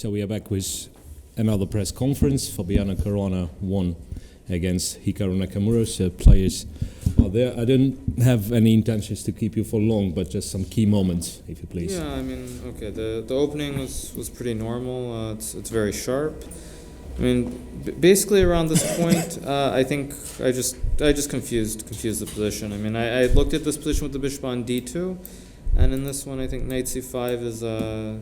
So we are back with another press conference. Fabiano and Caruana won against Hikaru Nakamura. So players are there. I don't have any intentions to keep you for long, but just some key moments, if you please. Yeah, I mean, okay, the opening was pretty normal. It's very sharp. I mean, basically around this point, I think I just confused the position. I mean, I looked at this position with the bishop on d2, and in this one, I think knight c5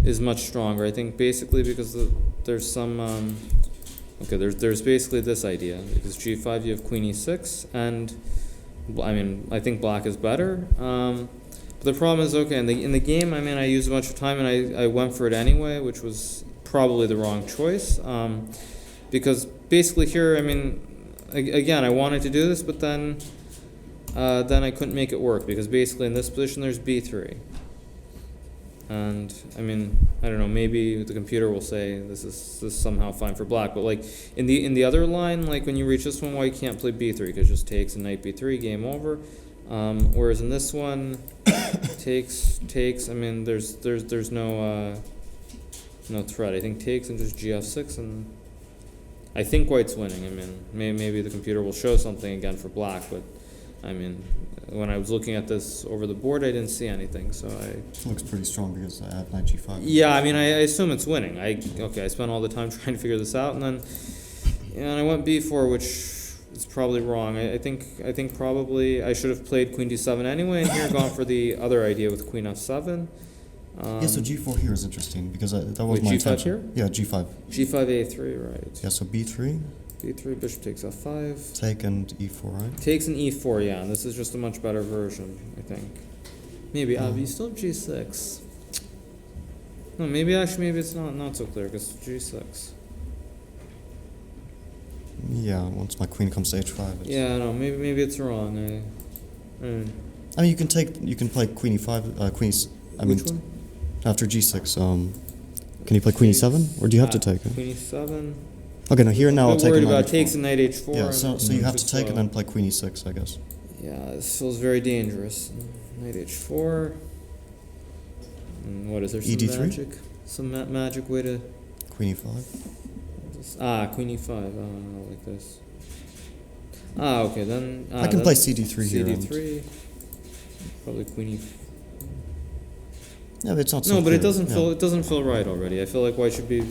is much stronger. I think basically because there's some there's basically this idea, because g5 you have queen e6, and I mean I think black is better. But the problem is, okay, in the game, I mean, I used a bunch of time and I went for it anyway, which was probably the wrong choice, because basically here, I mean, again, I wanted to do this, but then I couldn't make it work, because basically in this position there's b3, and I mean, I don't know, maybe the computer will say this is somehow fine for black, but like in the other line, like when you reach this one, you can't play b3 because it just takes, and knight b3, game over. Whereas in this one, takes. I mean, there's no threat. I think takes and just gf6, and I think white's winning. I mean, maybe the computer will show something again for black, but I mean, when I was looking at this over the board, I didn't see anything. So it looks pretty strong because I have knight g5. Yeah, I mean, I assume it's winning. I spent all the time trying to figure this out, and then I went b4, which is probably wrong. I think probably I should have played queen d7 anyway, and here gone for the other idea with queen f7. Yeah, so g4 here is interesting because that was wait, my g5 intention. here? Yeah, g5. g5 a3, right? Yeah, so b3. b3, bishop takes f5. Take and e4, right? Takes an e4, yeah, and this is just a much better version, I think. Maybe, but you still have g6. No, maybe it's not so clear, because g6. Yeah, once my queen comes to h5. Yeah, no, maybe it's wrong. I mean, you can play queen e5, Which one? after g6. Can you play queen e7, or do you have to take it? Queen e7. Okay, now here now I'll take worried knight about h4. takes and knight h4. Yeah, so you have to take and then play queen e6, I guess. Yeah, this feels very dangerous. Knight h4. And what is there? Some ED3? magic? Some magic way to... Queen e5. Queen e5. Like this. Okay, then... I can play cd3 here. cd3. Probably queen e4. Yeah, but it's not so No, but clear. it doesn't feel right already. I feel like white should be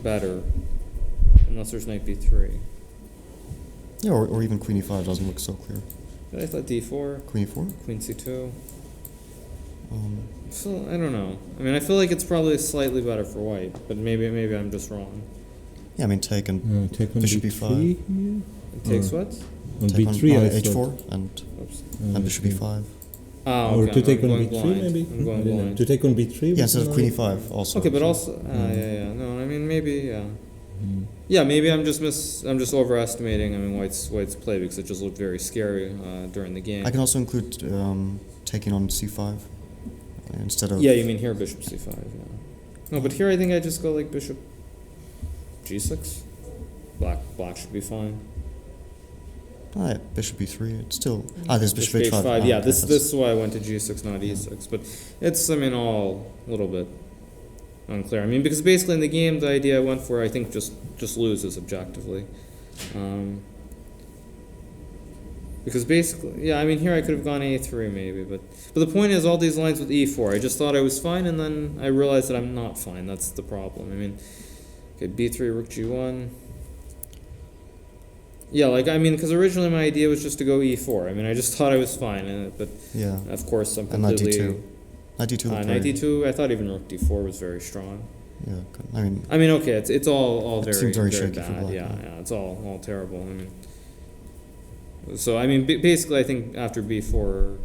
better, unless there's knight b3. Yeah, or even queen e5 doesn't look so clear. But I thought d4. Queen e4? Queen c2. So I don't know. I mean, I feel like it's probably slightly better for white, but maybe I'm just wrong. Yeah, I mean, take and Take on bishop b3 e5. It takes what? On Take b3 on I h4 thought. and bishop e5. Okay, Or to take on going b3 blind. maybe? I'm going I don't know. blind. To take on b3? Yeah, instead of queen e5 also. Okay, but also yeah. No, I mean maybe yeah. Yeah, maybe I'm just overestimating. I mean white's play, because it just looked very scary during the game. I can also include taking on c5 instead of... Yeah, you mean here bishop c5. Yeah. No, but here I think I just go like bishop g6. Black should be fine. yeah, bishop e3. It's still... there's bishop h5. Yeah, okay, this is why I went to g6, not e6. But it's, I mean, all a little bit unclear. I mean, because basically in the game, the idea I went for, I think, just loses objectively. Because basically, yeah, I mean, here I could have gone a3 maybe, but the point is, all these lines with e4, I just thought I was fine, and then I realized that I'm not fine. That's the problem. I mean, okay, b3, rook g1. Yeah, like, I mean, because originally my idea was just to go e4. I mean, I just thought I was fine, but yeah, of course I'm and knight completely... d2. Knight d2. Knight d2, I thought even rook d4 was very strong. Yeah, I mean, okay, it's all very, very very shaky for bad. black, Yeah, it's all terrible. I mean, so, I mean, basically, I think after b4,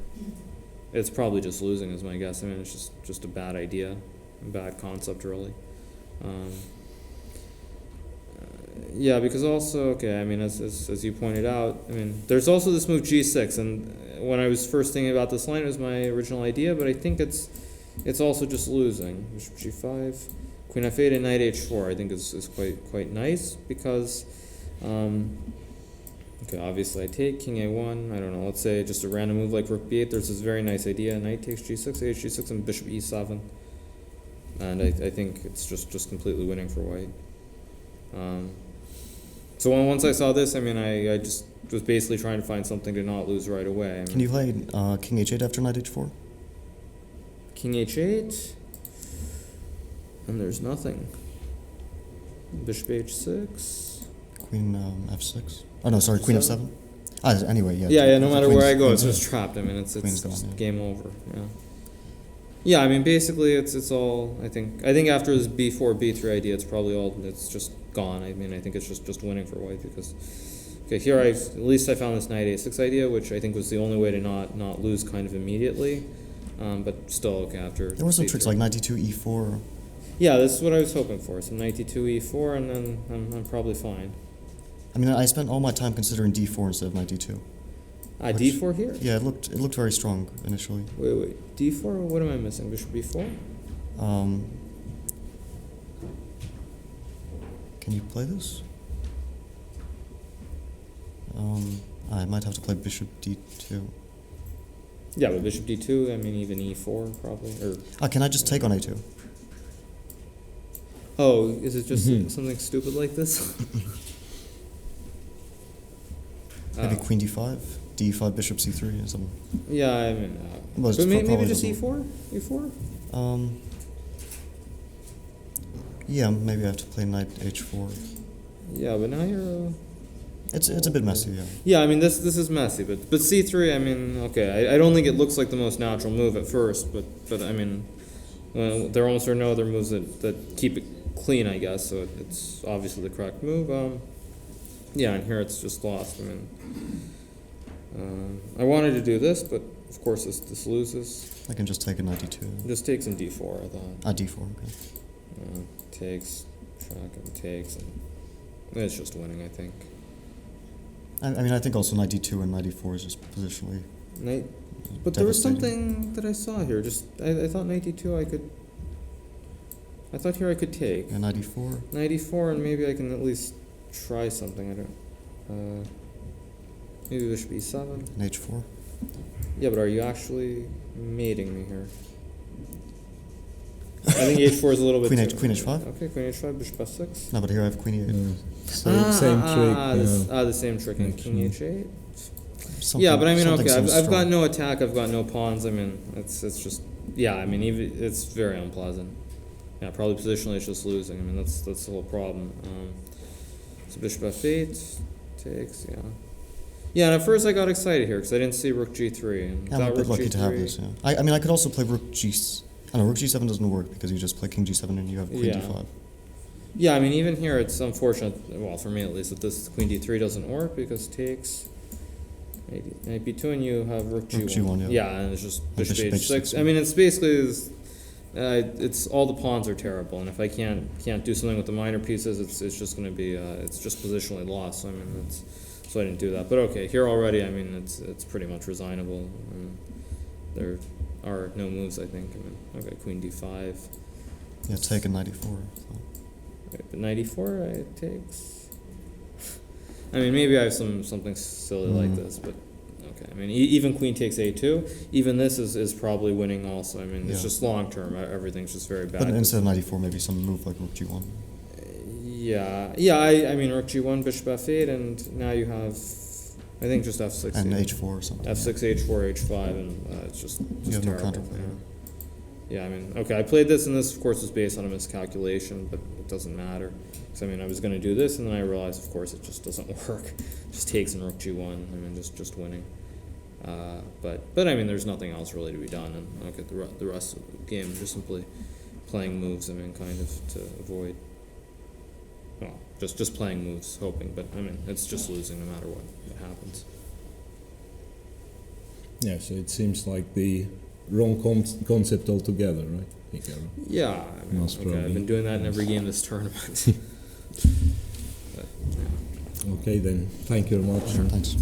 it's probably just losing is my guess. I mean, it's just a bad idea, a bad concept, really. Yeah, because also, okay, I mean, as you pointed out, I mean, there's also this move g6, and when I was first thinking about this line, it was my original idea, but I think it's also just losing. Bishop g5, queen f8, and knight h4, I think is quite nice, because, okay, obviously I take king a1, I don't know, let's say just a random move like rook b8, there's this very nice idea, knight takes g6, h g6, and bishop e7. and I think it's just completely winning for white. So once I saw this, I mean, I just was basically trying to find something to not lose right away. I mean, Can you play king h8 after knight h4? King h8, and there's nothing. Bishop h6. Queen f6. Oh no, sorry, queen f7. Anyway, yeah. Yeah, no matter where I go, queen's- it's just trapped. I mean, it's Queen's gone, just yeah. game over. Yeah. Yeah, I mean, basically, it's all. I think after this b4 b3 idea, it's probably all. It's just gone. I mean, I think it's just winning for white because. Okay, here at least I found this knight a6 idea, which I think was the only way to not lose kind of immediately. But still, okay, after. There were some b3. tricks like knight d2, e4. Yeah, this is what I was hoping for. Some knight d2, e4, and then I'm probably fine. I mean, I spent all my time considering d4 instead of knight d2. Which- d4 here. Yeah, it looked very strong initially. Wait, d4. What am I missing? Bishop b4. Can you play this? I might have to play bishop d2. Yeah, but bishop d2. I mean, even e4 probably. Or Can I just take on a2? oh, is it just Mhm. something stupid like this? Maybe Oh. queen d5, d5, bishop c3, or something. Yeah, I mean, Well, it's but maybe probably just doesn't- e4. E4. Yeah, maybe I have to play knight h4. Yeah, but now you're. It's a bit messy, yeah. Yeah, I mean this is messy, but c3. I mean, okay, I don't think it looks like the most natural move at first, but I mean, there almost are no other moves that keep it clean, I guess. So it's obviously the correct move. Yeah, and here it's just lost. I mean, I wanted to do this, but of course this loses. I can just take a knight d2. Just takes in d4. I thought. d4, okay. Takes, track and takes, and it's just winning. I think. I mean, I think also knight d2 and knight e4 is just positionally. Knight, but there was Devastating. something that I saw here. Just I thought knight d2 I could. I thought here I could take Yeah, knight e4. knight e4, and maybe I can at least try something. I don't. Maybe bishop e7. And h4. Yeah, but are you actually mating me here? I think h4 is a little bit. Queen too- queen h5? Okay, queen h5, bishop f6. No, but here I have queen e8. Same trick. The same trick in king Actually. h8. Something- Yeah, but I mean, something okay, seems I've got strong. no attack, I've got no pawns. I mean, it's just, yeah, I mean, even it's very unpleasant. Yeah, probably positionally it's just losing. I mean, that's the whole problem. So bishop f8 takes, yeah. Yeah, and at first I got excited here because I didn't see rook g3. And Yeah, I'm a got bit rook lucky to have g3. this, yeah. I mean, I could also play rook I don't know, rook g7 doesn't work because you just play king g7 and you have queen Yeah. d5. Yeah, I mean, even here it's unfortunate, well, for me at least, that this queen d3 doesn't work because takes knight b2 and you have rook g1. Rook g1, yeah. Yeah, and it's just bishop bishop h6. h6. I mean, it's basically it's all the pawns are terrible, and if I can't do something with the minor pieces, it's just going to be it's just positionally lost. So I mean, so I didn't do that. But okay, here already, I mean, it's pretty much resignable. There are no moves, I think. I mean, okay, queen d5. Yeah, take a knight e4. So. Wait, but knight e4 it takes. I mean, maybe I have something silly like this, but okay. I mean, even queen takes a2. Even this is probably winning also. I mean, it's Yeah. just long term. Everything's just very bad. But instead of knight e4, maybe some move like rook g1. Yeah. I mean, rook g1, bishop f8, and now you have, I think, just f6. And yeah. h4 or something. f6, h4, h5, and it's just You have no terrible. counterplay. Yeah, I mean, okay, I played this, and this, of course, was based on a miscalculation, but it doesn't matter. Because, I mean, I was going to do this, and then I realized, of course, it just doesn't work. It just takes in rook g1. I mean, just winning. But I mean, there's nothing else really to be done. And okay, the rest of the game, just simply playing moves. I mean, kind of to avoid. Well, just playing moves, hoping. But I mean, it's just losing no matter what happens. Yeah, so it seems like the wrong concept altogether, right, Hikaru? Yeah, I mean, Most okay, I've probably. been doing that in every game this tournament. But, yeah. Okay then, thank you very much. Thanks.